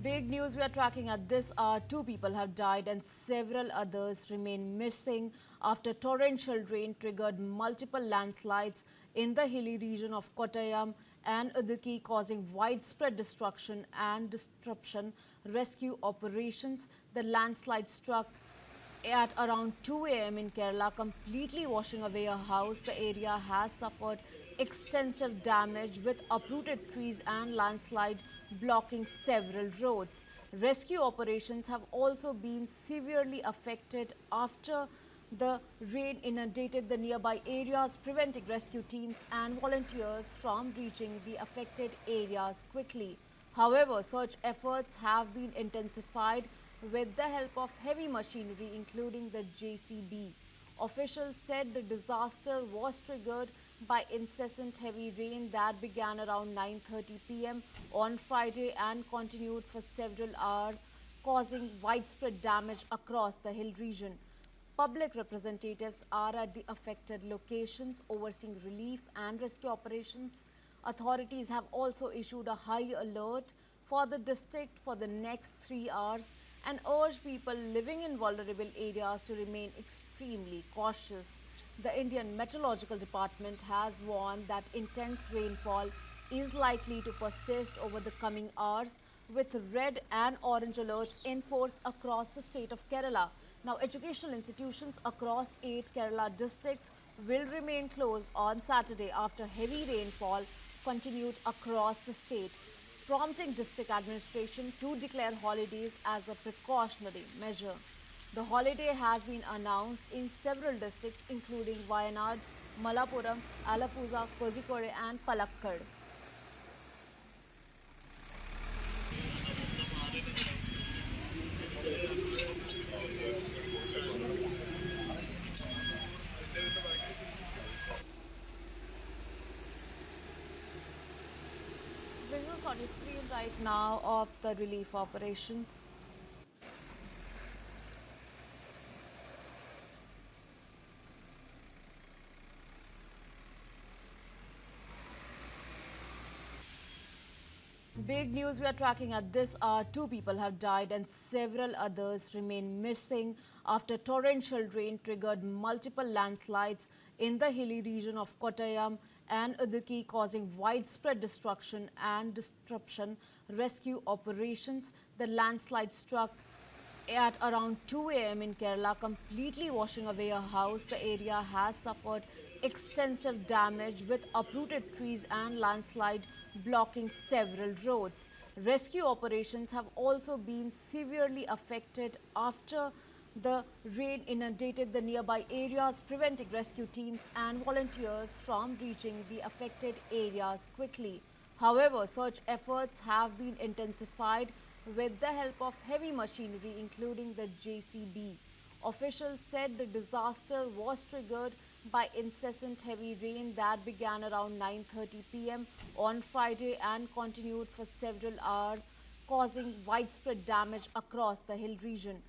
Big news we are tracking at this hour. Two people have died and several others remain missing after torrential rain triggered multiple landslides in the hilly region of Kottayam and Idukki, causing widespread destruction and disruption. Rescue operations. The landslide struck at around 2 a.m. in Kerala, completely washing away a house. The area has suffered extensive damage with uprooted trees and landslide blocking several roads. Rescue operations have also been severely affected after the rain inundated the nearby areas, preventing rescue teams and volunteers from reaching the affected areas quickly. However, search efforts have been intensified with the help of heavy machinery, including the JCB. Officials said the disaster was triggered by incessant heavy rain that began around 9:30 p.m. on Friday and continued for several hours, causing widespread damage across the hill region. Public representatives are at the affected locations overseeing relief and rescue operations. Authorities have also issued a high alert for the district for the next 3 hours and urge people living in vulnerable areas to remain extremely cautious. The Indian Meteorological Department has warned that intense rainfall is likely to persist over the coming hours, with red and orange alerts in force across the state of Kerala. Now, educational institutions across 8 Kerala districts will remain closed on Saturday after heavy rainfall continued across the state, prompting district administration to declare holidays as a precautionary measure. The holiday has been announced in several districts including Wayanad, Malappuram, Alappuzha, Kozhikode and Palakkad. Visuals on your screen right now of the relief operations. Big news we are tracking at this hour. Two people have died and several others remain missing after torrential rain triggered multiple landslides in the hilly region of Kottayam and Idukki, causing widespread destruction and disruption. Rescue operations. The landslide struck at around 2 a.m. in Kerala, completely washing away a house. The area has suffered extensive damage with uprooted trees and landslide blocking several roads. Rescue operations have also been severely affected after the rain inundated the nearby areas, preventing rescue teams and volunteers from reaching the affected areas quickly. However, search efforts have been intensified with the help of heavy machinery, including the JCB. Officials said the disaster was triggered by incessant heavy rain that began around 9:30 p.m. on Friday and continued for several hours, causing widespread damage across the hill region.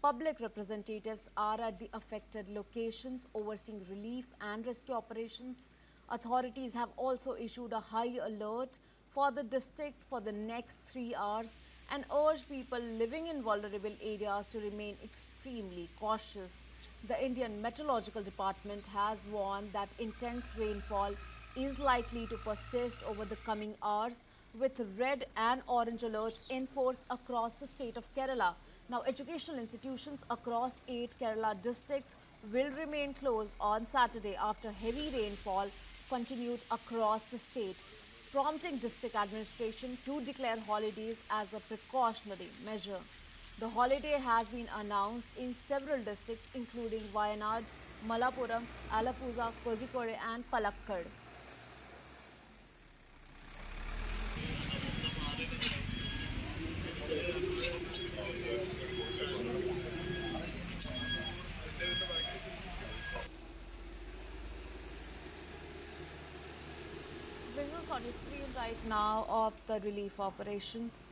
Public representatives are at the affected locations overseeing relief and rescue operations. Authorities have also issued a high alert for the district for the next 3 hours and urge people living in vulnerable areas to remain extremely cautious. The Indian Meteorological Department has warned that intense rainfall is likely to persist over the coming hours, with red and orange alerts in force across the state of Kerala. Now, educational institutions across 8 Kerala districts will remain closed on Saturday after heavy rainfall continued across the state, prompting district administration to declare holidays as a precautionary measure. The holiday has been announced in several districts including Wayanad, Malappuram, Alappuzha, Kozhikode and Palakkad. Visuals on your screen right now of the relief operations.